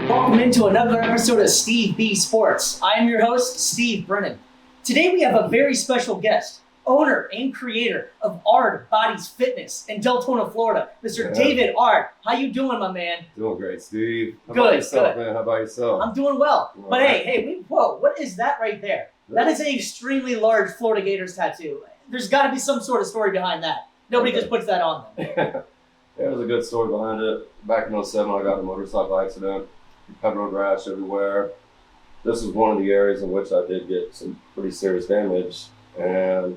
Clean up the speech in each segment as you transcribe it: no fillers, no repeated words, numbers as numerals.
Welcome into another episode of Steve B Sports. I am your host, Steve Brennan. Today we have a very special guest, owner and creator of Ard Bodies Fitness in Deltona, Florida, Mr. David Ard. How you doing, my man? Doing great, Steve. How Good, about yourself, good. man? How about yourself? I'm doing well. All But right. whoa, what is that right there? That is an extremely large Florida Gators tattoo. There's got to be some sort of story behind that. Nobody just puts that on them. Yeah, there's a good story behind it. Back in 07, I got in a motorcycle accident. Had road rash everywhere. This was one of the areas in which I did get some pretty serious damage. And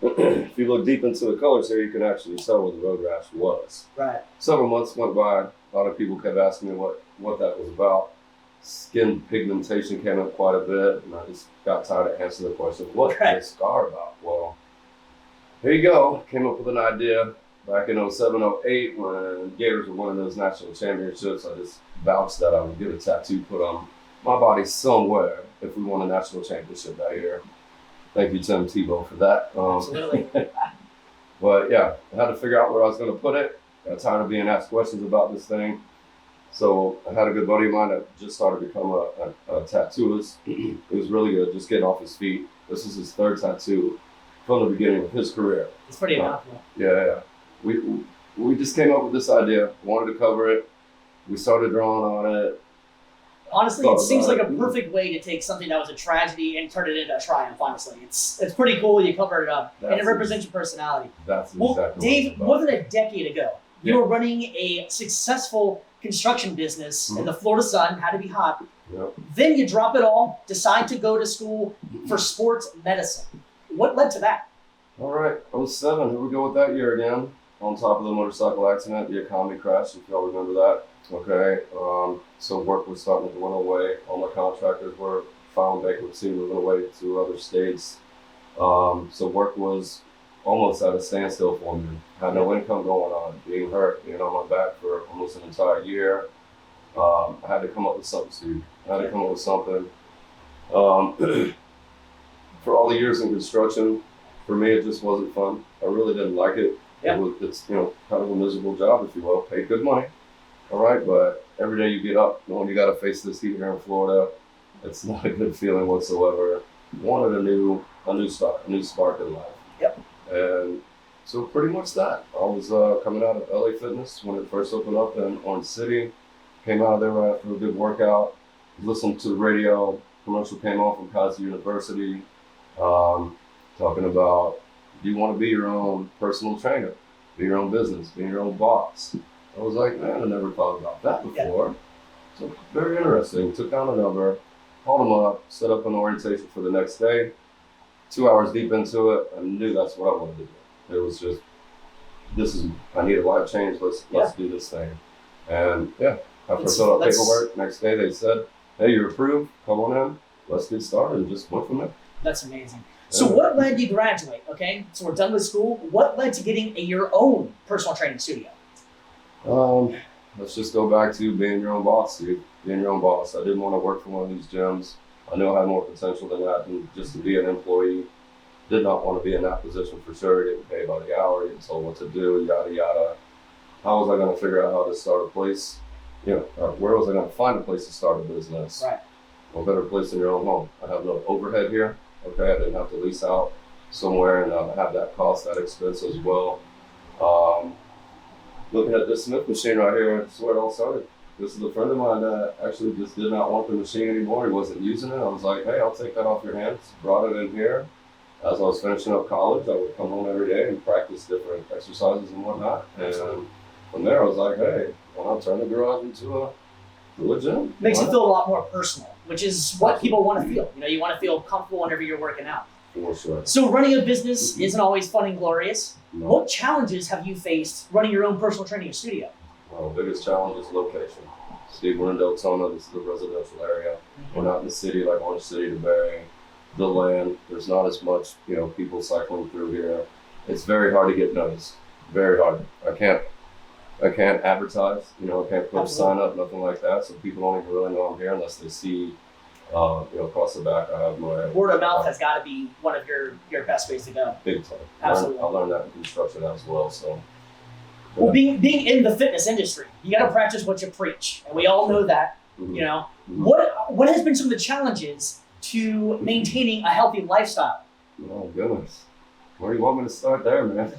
if you look deep into the colors here, you can actually tell what the road rash was. Right. Several months went by. A lot of people kept asking me what that was about. Skin pigmentation came up quite a bit, and I just got tired of answering the question, what is this scar about? Well, here you go. Came up with an idea back in 07, 08 when Gators were winning those national championships. I just vouched that I would get a tattoo put on my body somewhere if we won a national championship that year. Thank you, Tim Tebow, for that. Absolutely. But yeah, I had to figure out where I was going to put it. Got tired of being asked questions about this thing. So I had a good buddy of mine that just started to become a tattooist. It was really good, just getting off his feet. This is his third tattoo from the beginning of his career. It's pretty inoculate. Yeah. We just came up with this idea, wanted to cover it. We started drawing on it. Honestly, it seems like a perfect way to take something that was a tragedy and turn it into a triumph, honestly. It's pretty cool. You covered it up, and it represents your personality. That's Well, exactly Dave, what it's about. more than a decade ago, you were running a successful construction business in the Florida sun, had to be hot. Yep. Then you drop it all, decide to go to school for sports medicine. What led to that? All right, 07, here we go with that year again. On top of the motorcycle accident, the economy crashed, if y'all remember that. Okay, so work was starting to dwindle away. All my contractors were filing bankruptcy, moving away to other states. So work was almost at a standstill for me. Had no income going on, being hurt, being on my back for almost an entire year. I had to come up with something, Steve. I had to come up with something. For all the years in construction, for me, it just wasn't fun. I really didn't like it. Yeah. It's kind of a miserable job, if you will. Paid good money, all right, but every day you get up, knowing you got to face this heat here in Florida, it's not a good feeling whatsoever. Wanted a new start, a new spark in life. Yep. And so pretty much that. I was coming out of LA Fitness when it first opened up in Orange City. Came out of there right after a good workout. Listened to the radio. Commercial came on from Kaiser University, talking about, do you want to be your own personal trainer, be your own business, be your own boss? I was like, man, I never thought about that before. So very interesting. Took down a number, called them up, set up an orientation for the next day. 2 hours deep into it, I knew that's what I wanted to do. It was just, I need a life change. Let's do this thing. And after I filled out paperwork, next day they said, hey, you're approved. Come on in. Let's get started. And just went from there. That's amazing. So what led you to graduate? Okay, so we're done with school. What led to getting your own personal training studio? Let's just go back to being your own boss, dude. Being your own boss. I didn't want to work for one of these gyms. I knew I had more potential than that, and just to be an employee. Did not want to be in that position for sure. Getting paid by the hour, getting told what to do, yada yada. How was I going to figure out how to start a place? Where was I going to find a place to start a business? Right. No better place than your own home. I have no overhead here. Okay, I didn't have to lease out somewhere and have that cost, that expense as well. Looking at this Smith machine right here, that's where it all started. This is a friend of mine that actually just did not want the machine anymore. He wasn't using it. I was like, hey, I'll take that off your hands. Brought it in here. As I was finishing up college, I would come home every day and practice different exercises and whatnot. And from there, I was like, hey, why not turn the garage into a gym? Makes it feel a lot more personal, which is what people want to feel. You want to feel comfortable whenever you're working out. For sure. So running a business isn't always fun and glorious. No. What challenges have you faced running your own personal training studio? Well, the biggest challenge is location. Steve, we're in Deltona. This is a residential area. We're not in the city like Orange City, DeBerry, the land. There's not as much, people cycling through here. It's very hard to get noticed. Very hard. I can't advertise. I can't put a sign up, nothing like that. So people don't even really know I'm here unless they see, across the back I have my Word of mouth has got to be one of your best ways to go. big time. Absolutely. I learned that in construction as well. So. Well, being in the fitness industry, you got to practice what you preach, and we all know that. Mhm. You know, Mhm. what has been some of the challenges to maintaining a healthy lifestyle? Oh goodness, where do you want me to start there, man?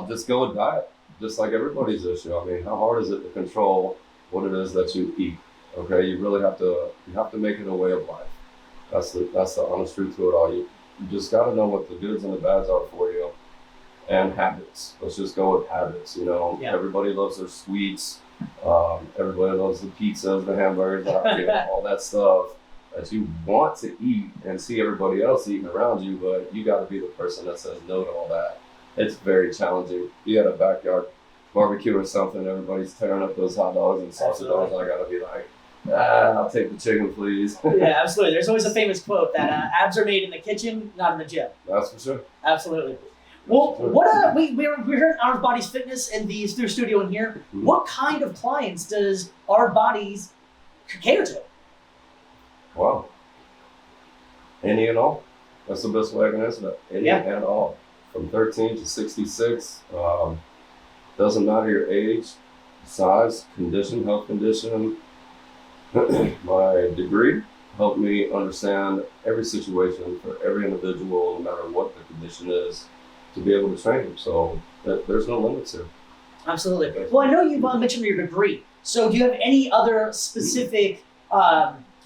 Just go with diet, just like everybody's issue. I mean, how hard is it to control what it is that you eat? Okay, you really have to make it a way of life. That's the honest truth to it all. You just got to know what the goods and the bads are for you, and habits. Let's just go with habits. You know, Yeah. everybody loves their sweets. Everybody loves the pizzas, the hamburgers, all that stuff that you want to eat and see everybody else eating around you, but you got to be the person that says no to all that. It's very challenging. You got a backyard barbecue or something, everybody's tearing up those hot dogs and sausage dogs. I got to be like, I'll take the chicken, please. Yeah, absolutely. There's always a famous quote that abs are made in the kitchen, not in the gym. That's for sure. Absolutely. Well, what we're here at Our Bodies Fitness in the studio in here. Mhm. What kind of clients does Our Bodies cater to? Wow. Any and all. That's the best way I can answer that. Any Yeah. and all. From 13 to 66. Doesn't matter your age, size, condition, health condition. My degree helped me understand every situation for every individual, no matter what the condition is, to be able to train them. So there's no limits here. Absolutely. Well, I know you mentioned your degree. So do you have any other specific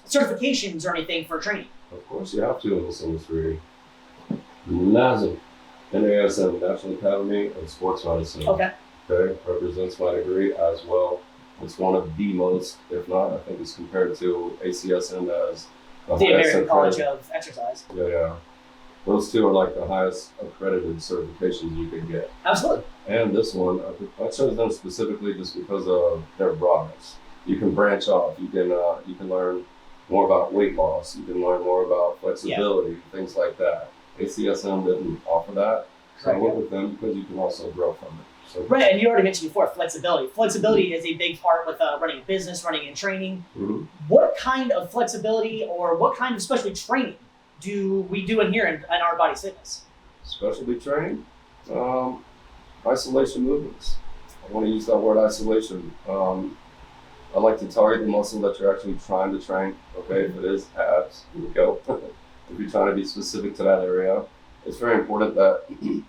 certifications or anything for training? Of course, you have to in this industry. NASM, NASM, National Academy of Sports Medicine. Okay. Okay, represents my degree as well. It's one of the most, if not, I think it's compared to ACSM as The highest American College accredited. of Exercise. Yeah. Those two are like the highest accredited certifications you can get. Absolutely. And this one, I chose them specifically just because of their broadness. You can branch off. You can learn more about weight loss. You can learn more about flexibility, things like that. ACSM didn't offer that, so I Right. went with them because you can also grow from it. So, Right, and you already mentioned before flexibility. Flexibility is a big part with running a business, running and training. mhm. What kind of flexibility or what kind of especially training do we do in here in Our Bodies Fitness? Specialty training, isolation movements. I want to use that word isolation. I like to target the muscle that you're actually trying to train. Okay, if it is abs, here we go. If you're trying to be specific to that area, it's very important that you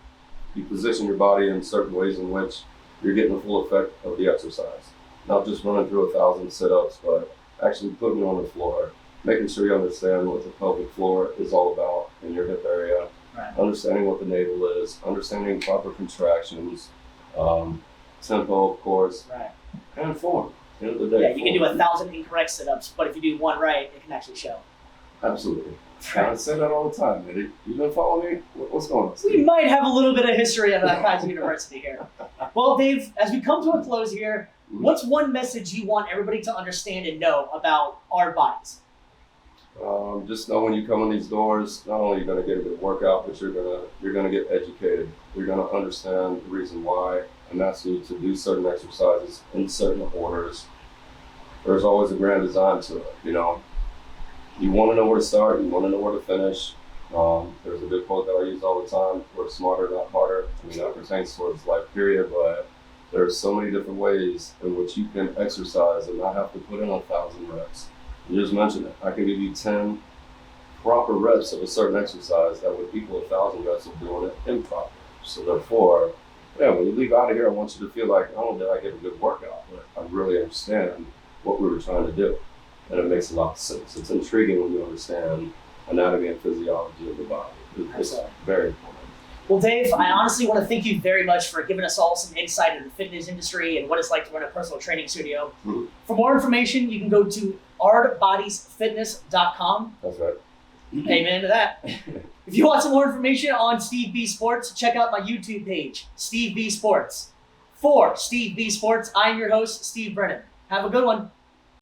position your body in certain ways in which you're getting the full effect of the exercise. Not just running through 1,000 sit-ups, but actually putting you on the floor, making sure you understand what the pelvic floor is all about in your hip area, Right. understanding what the navel is, understanding proper contractions, tempo, of course, Right. and form. At the end of the day, Yeah, you can do form. 1,000 incorrect sit-ups, but if you do one right, it can actually show. Absolutely. I say that all the time. Eddie. You been following me? What's going on? We might have a little bit of history at Kaiser University here. Well, Dave, as we come to a close here, what's one message you want everybody to understand and know about Our Bodies? Just know when you come in these doors, not only are you going to get a good workout, but you're gonna get educated. You're going to understand the reason why I'm asking you to do certain exercises in certain orders. There's always a grand design to it. You know, you want to know where to start. You want to know where to finish. There's a good quote that I use all the time: "Work smarter, not harder." I mean, that pertains towards life, period. But there's so many different ways in which you can exercise and not have to put in 1,000 reps. You just mentioned it. I can give you 10 proper reps of a certain exercise that would equal 1,000 reps of doing it improper. So therefore, yeah, when you leave out of here, I want you to feel like, not only did I get a good workout, but I really understand what we were trying to do. And it makes a lot of sense. It's intriguing when you understand anatomy and physiology of the body. It's Absolutely. very important. Well, Dave, I honestly want to thank you very much for giving us all some insight into the fitness industry and what it's like to run a personal training studio. Mhm. For more information, you can go to ardbodiesfitness.com. That's right. Amen to that. If you want some more information on Steve B Sports, check out my YouTube page, Steve B Sports. For Steve B Sports, I'm your host, Steve Brennan. Have a good one.